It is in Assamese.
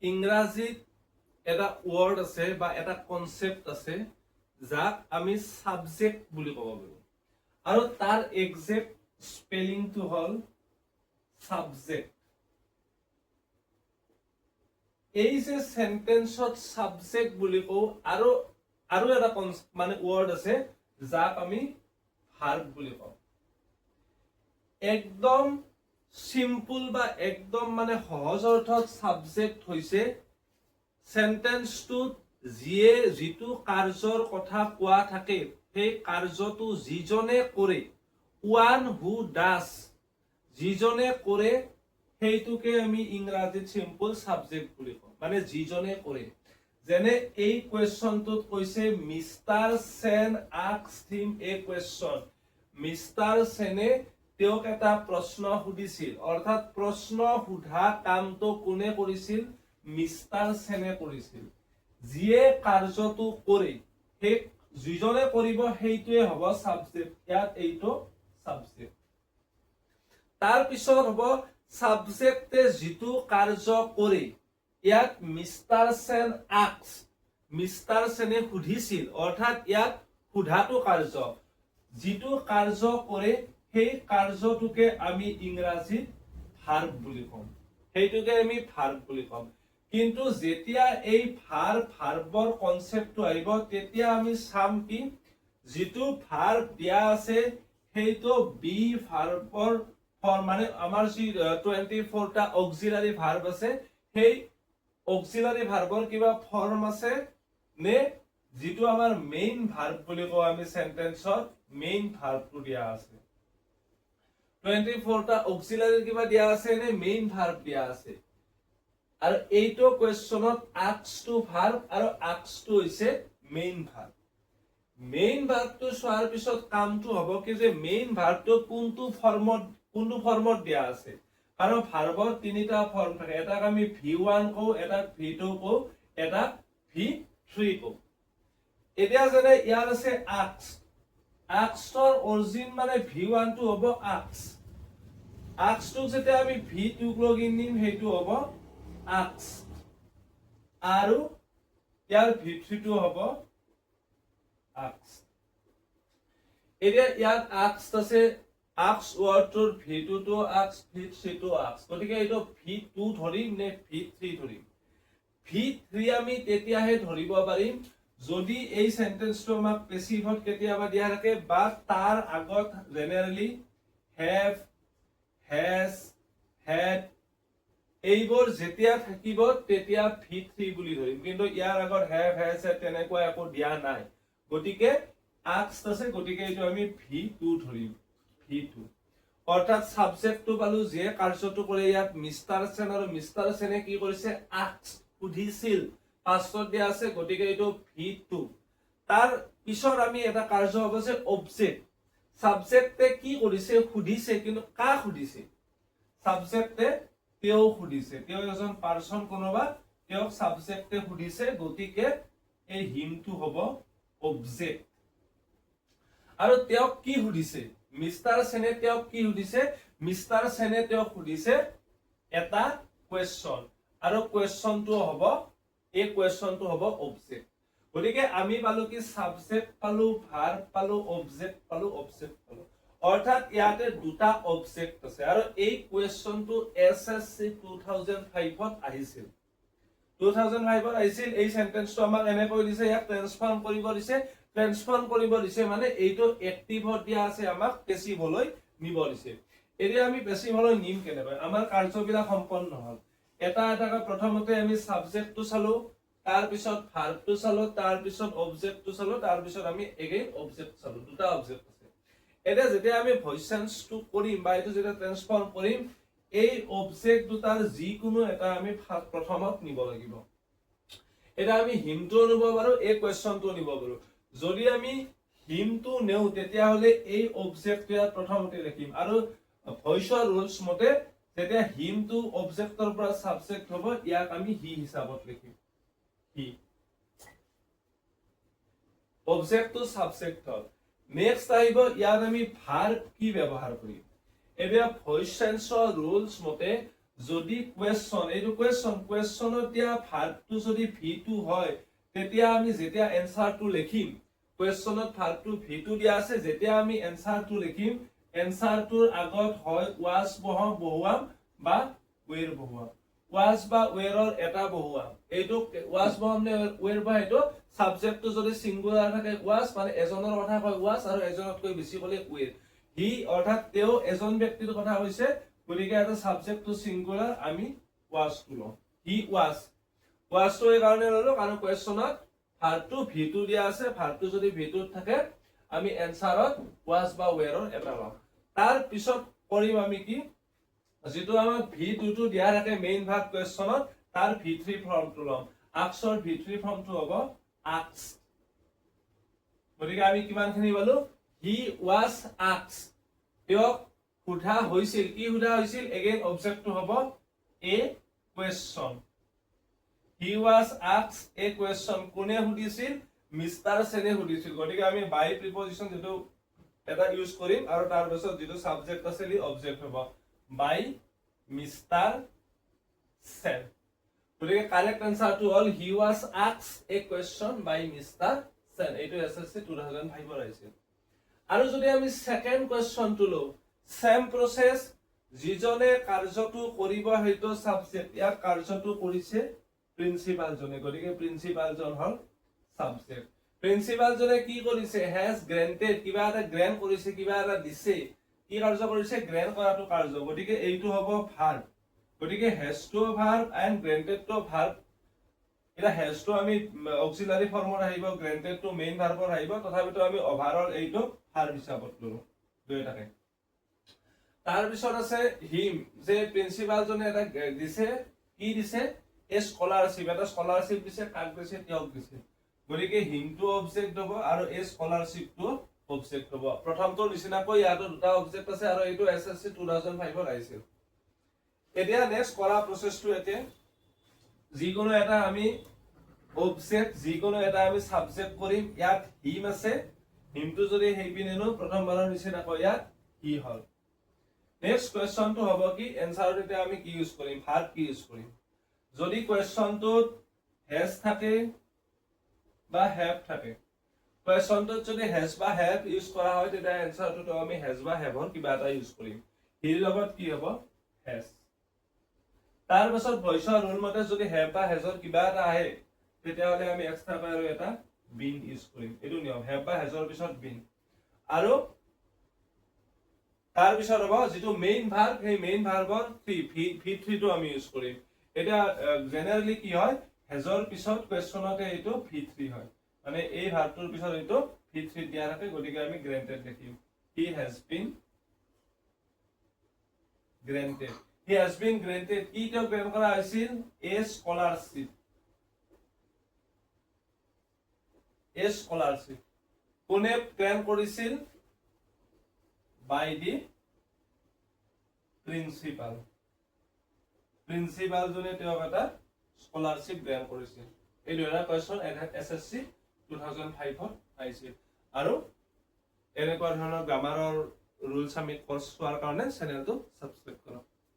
ইংৰাজীত এটা ৱৰ্ড আছে বা এটা কনসেপ্ট আছে যাক আমি সাবজেক্ট বুলি ক'ব পাৰো আৰু তাৰ এক্সাক্ট স্পেলিংটো হ'ল সাবজেক্ট। এই যে সেন্টেন্সত সাবজেক্ট বুলি কওঁ আৰু এটা মানে ৱৰ্ড আছে যাক আমি ভাৰ্ব বুলি কওঁ। একদম সিম্পল বা একদম মানে সহজ অৰ্থত সাবজেক্ট হৈছে সেন্টেন্সটোত যিটো কাৰ্যৰ কথা কোৱা থাকে সেই কাৰ্যটো যিজনে কৰে, ওয়ান হু ডাজ, যিজনে কৰে সেইটোকে আমি ইংৰাজীত সিম্পল সাবজেক্ট বুলি কওঁ, মানে যিজনে কৰে। যেনে এই কুৱেশ্যনটোত কৈছে মিষ্টাৰ সেন আস্কড হিম এ কুৱেশ্যন। মিষ্টাৰ সেনে তেওঁক এটা প্ৰশ্ন সুধিছিল, অৰ্থাৎ প্ৰশ্ন সোধা কামটো কোনে কৰিছিল? মিষ্টাৰ সেনে কৰিছিল। যিয়ে কাৰ্যটো কৰে সেই যিজনে কৰিব সেইটোৱে হ'ব সাবজেক্ট, ইয়াত এইটো সাবজেক্ট। তাৰ পিছত হ'ব সাবজেক্টে যিটো কাৰ্য কৰে, ইয়াত মিষ্টাৰ সেন আস্কড, মিষ্টাৰ সেনে সুধিছিল, অৰ্থাৎ ইয়াত সোধাটো কাৰ্য। যিটো কাৰ্য কৰে সেই কাৰ্যটোকে আমি ইংৰাজীত ভাৰ্ব বুলি কম, সেইটোকে আমি ভাৰ্ব বুলি কম। কিন্তু যেতিয়া এই ভাৰ্বৰ কনসেপ্টটো আহিব তেতিয়া আমি চাম কি যিটো ভাৰ্ব দিয়া আছে সেইটো বি ভাৰ্বৰ মানে আমাৰ যি 24টা অক্সিলাৰি ভাৰ্ব আছে সেই অক্সিলাৰি ভাৰ্বৰ কিবা ফৰ্ম আছে নে যিটো আমাৰ মেইন ভাৰ্ব বুলি কওঁ আমি সেন্টেন্সত মেইন ভাৰ্বটো দিয়া আছে। 24টা অক্সিলাৰি কিবা দিয়া আছে নে মেইন ভাৰ্ব দিয়া আছে? আৰু এইটো কুৱেশ্যনত আস্কড টু ভাৰ্ব আৰু আস্কড টু হৈছে মেইন ভাৰ্ব। মেইন ভাৰ্বটো চোৱাৰ পিছত কামটো হ'ব কি যে মেইন ভাৰ্বটো কোনটো ফৰ্মত দিয়া আছে, কাৰণ ভাৰ্বৰ তিনিটা ফৰ্ম থাকে, এটাক আমি V1 কওঁ, এটাক V2 কওঁ, এটাক V3 কওঁ। এতিয়া যেনে ইয়াত আছে আস্কড, আস্কডৰ অৰিজিন মানে V1 টো হ'ব আস্ক, আস্কডক যেতিয়া আমি V2 লগ ইন দিম সেইটো হ'ব আস্কড, আৰু ইয়াৰ V3 টো হ'ব আস্কড। এতিয়া ইয়াত আস্কড আছে, আস্কড ওয়াৰ্ডটোৰ V2 টো আস্কড, V3 টো আস্কড, গতিকে এইটো V2 ধৰিম নে V3 ধৰিম? V3 আমি তেতিয়াহে ধৰিব পাৰিম যদি এই সেন্টেন্সটো আমাক পেসিভত কেতিয়াবা দিয়া থাকে বা তাৰ আগত জেনাৰেলি হ্যাভ, হ্যাজ, হ্যাড এইবোৰ যেতিয়া থাকিব তেতিয়া V3 বুলি ধৰিম। কিন্তু ইয়াৰ আগত হ্যাভ, হ্যাজ, হ্যাড তেনেকুৱা একো দিয়া নাই, গতিকে আস্কড আছে, গতিকে এইটো আমি V2 ধৰিম, V2। অৰ্থাৎ সাবজেক্টটো পালো যে কাৰ্যটো কৰে, ইয়াত মিষ্টাৰ সেন, আৰু মিষ্টাৰ সেনে কি কৰিছে? আস্কড, সুধিছিল, পাষ্টত দিয়া আছে, গতিকে এইটো V2। তাৰ পিছত আমি এটা কাৰ্য হ'ব যে অবজেক্ট। সাবজেক্টে কি কৰিছে? সুধিছে, কিন্তু কাক সুধিছে? সাবজেক্টে তেওঁক সুধিছে, তেওঁ এজন পাৰ্সন কোনোবা, তেওঁক সাবজেক্টে সুধিছে, গতিকে এই হিমটো হ'ব অবজেক্ট। আৰু তেওঁক কি সুধিছে? মিষ্টাৰ সেনে তেওঁক কি সুধিছে? মিষ্টাৰ সেনে তেওঁক সুধিছে এটা কুৱেশ্যন, আৰু কুৱেশ্যনটো হ'ব, এই কুৱেশ্যনটো হ'ব অবজেক্ট। গতিকে আমি পালো কি সাবজেক্ট পালো, ভাৰ্ব পালো, অবজেক্ট পালো, অবজেক্ট পালো। অৰ্থাৎ ইয়াতে দুটা অবজেক্ট আছে। আৰু এই কুৱেশ্যনটো SSC 2005ত আহিছিল, 2005ত আহিছিল। এই সেন্টেন্সটো আমাক এনেকৈ দিছে, ইয়াক ট্ৰান্সফৰ্ম কৰিব দিছে, ট্ৰান্সফৰ্ম কৰিব দিছে মানে এইটো এক্টিভত দিয়া আছে, আমাক পেসিভলৈ নিব দিছে। এতিয়া আমি পেসিভলৈ নিম কেনেকৈ? আমাৰ কাৰ্যবিলাক সম্পন্ন হ'ল, এটা এটাকৈ প্ৰথমতে আমি সাবজেক্টটো চালো, তাৰ পিছত ভাৰ্বটো চালো, তাৰ পিছত অবজেক্টটো চালো, তাৰ পিছত আমি এগেইন অবজেক্ট চালো, দুটা অবজেক্ট আছে। এতিয়া যেতিয়া আমি ভইচ চেঞ্জটো কৰিম বা এইটো যেতিয়া ট্ৰান্সফৰ্ম কৰিম, এই অবজেক্ট দুটাৰ যিকোনো এটা আমি প্ৰথমত নিব লাগিব। এটা আমি হিমটো নিব পাৰো, এই কুৱেশ্যনটো নিব পাৰো। যদি আমি হিমটো নেও তেতিয়াহ'লে এই অবজেক্টটো ইয়াত প্ৰথমতে লিখিম, আৰু ভইচৰ ৰুলছ মতে যেতিয়া হিমটো অবজেক্টৰ পৰা সাবজেক্ট হ'ব ইয়াক আমি হি হিচাপত লিখিম, হি। অবজেক্টটো সাবজেক্ট হ'ল। নেক্সট আহিব ইয়াত আমি ভার্ব কি ব্যৱহাৰ কৰিম। এতিয়া ভইচ চেঞ্জৰ ৰুলছ মতে যদি কুৱেশ্যন এইটো কুৱেশ্যনত দিয়া ভাৰ্বটো যদি V2 হয় তেতিয়া আমি যেতিয়া এনসাৰটো লিখিম কুৱেশ্যনত ভাৰ্বটো V2 দিয়া আছে যেতিয়া আমি এনসাৰটো লিখিম এনসাৰটোৰ আগত হয় was বহুৱাম বা were বহুৱাম was বা were এটা বহুৱাম এইটো was বহুৱাম নে were বা এইটো সাবজেক্টটো যদি সিঙ্গুলাৰ থাকে was মানে এজনৰ কথা কয় was আৰু এজনতকৈ বেছি ক'লে were হি অৰ্থাৎ তেওঁ এজন ব্যক্তিৰ কথা কৈছে গতিকে এটা সাবজেক্টটো সিঙ্গুলাৰ আমি was টো লম হি was টো এই কাৰণে ললো কাৰণ কুৱেশ্যনত ভাৰ্বটো V2 দিয়া আছে ভাৰ্বটো যদি V2 থাকে আমি এনসাৰত was বা were এটা লম তাৰ পিছত কৰিম আমি কি যেটো আমাক V2 টো দিয়া থাকে মেইন ভাৰ্ব কুৱেশ্যনত তাৰ V3 ফৰ্মটো লম আস্কৰ V3 ফৰ্মটো হ'ব asked গতিকে আমি কিমানখিনি পালো he was asked তেওঁক সোধা হৈছিল কি সোধা হৈছিল এগেইন অবজেক্টটো হ'ব a question he was asked a question কোনে সুধিছিল মিস্টাৰ সেনে সুধিছিল গতিকে আমি বাই প্ৰিপজিশন যেটো এটা ইউজ কৰিম আৰু তাৰ পিছত যেটো সাবজেক্ট আছে লি অবজেক্ট হ'ব বাই মিস্টাৰ সেন গতিকে কাৰেক্ট আনসাৰটো হ'ল he was asked a question by Mr. Sen এইটো এসএসসি 2005 ৰ আহিছিল আৰু যদি আমি সেকেন্ড কোৱেশ্চনটো লও সেম প্ৰসেস যিজনে কাৰ্যটো কৰিব হেতু সাবজেক্ট ইয়াক কাৰ্যটো কৰিছে প্ৰিন্সিপাল জনে গতিকে প্ৰিন্সিপাল জন হল সাবজেক্ট প্ৰিন্সিপাল জনে কি কৰিছে হ্যাজ গ্ৰান্টেড কিবা এটা গ্ৰান্ট কৰিছে কিবা এটা দিছে কি কাৰ্য কৰিছে গ্ৰান্ট কৰাটো কাৰ্য গতিকে এইটো হ'ব ভাৰ্ব গতিকে has to verb and granted to verb এটা হ্যাজ টু আমি অক্সিলাৰি ফৰ্মত আহিব গ্ৰান্টেড টু মেইন ভাৰ্বত আহিব তথাপিতো আমি ওভাৰঅল এইটো ভাৰ্ব হিচাপত ললো দুইটাকে তাৰ পিছত আছে হিম যে প্ৰিন্সিপাল জনে এটা দিছে কি দিছে এ স্কলাৰশিপ এটা স্কলাৰশিপ দিছে কাক দিছে তেওঁক দিছে গতিকে হিমটো অবজেক্ট হ'ব আৰু এ স্কলাৰশিপটো অবজেক্ট হ'ব প্ৰথমটো নিচিনাকৈ ইয়াতো দুটা অবজেক্ট আছে আৰু এইটো এসএসসি 2005 ত আহিছিল এতিয়া নেক্সট কৰা প্ৰসেসটো একে যিকোনো এটা আমি অবজেক্ট যিকোনো এটা আমি সাবজেক্ট কৰিম ইয়াত হিম আছে হিমটো যদি হেইপিনেনো প্ৰথমবাৰৰ নিচিনাকৈ ইয়াত হি হল নেক্সট কোৱেশ্চনটো হ'ব কি এনসাৰত এতিয়া আমি কি ইউজ কৰিম ভাৰ্ব কি ইউজ কৰিম যদি কোৱেশ্চনটোত হ্যাজ থাকে বা হ্যাভ থাকে কোৱেশ্চনটোত যদি হ্যাজ বা হ্যাভ ইউজ কৰা হয় তেতিয়া এনসাৰটো আমি হ্যাজ বা হ্যাভৰ কিবা এটা ইউজ কৰিম হিৰ লগত কি হ'ব হ্যাজ তাৰ পাছত ভইচৰ ৰুল মতে যদি হ্যাভ বা হ্যাজৰ কিবা এটা আহে তেতিয়া হলে আমি এক্সট্ৰা আৰু এটা বিন ইউজ কৰিম এটো নিয়ম হ্যাভ বা হ্যাজৰ পিছত বিন আৰু তাৰ পিছত হ'ব যেটো মেইন ভাৰ্ব সেই মেইন ভাৰ্বৰ V3 টো আমি ইউজ কৰিম এটা জেনাৰেলি কি হয় হ্যাজৰ পিছত কোৱেশ্চনতে এইটো V3 হয় মানে এই ভাৰ্বটোৰ পিছত এইটো V3 দিয়া থাকে গতিকে আমি গ্ৰান্টেড লিখিম he has been granted কি তো গ্ৰহণ কৰা হৈছিল এ স্কলাৰশিপ কোনে গ্ৰহণ কৰিছিল বাই দি প্ৰিন্সিপাল জনে তেওঁক এটা স্কলাৰশিপ গ্ৰহণ কৰিছিল এই দুটা কোৱেশ্চন এসএসসি 2005 ত আহিছিল আৰু এনেকুৱা ধৰণৰ গ্ৰামাৰৰ ৰুলছ আমি কোৰ্স চোৱাৰ কাৰণে চেনেলটো সাবস্ক্ৰাইব কৰক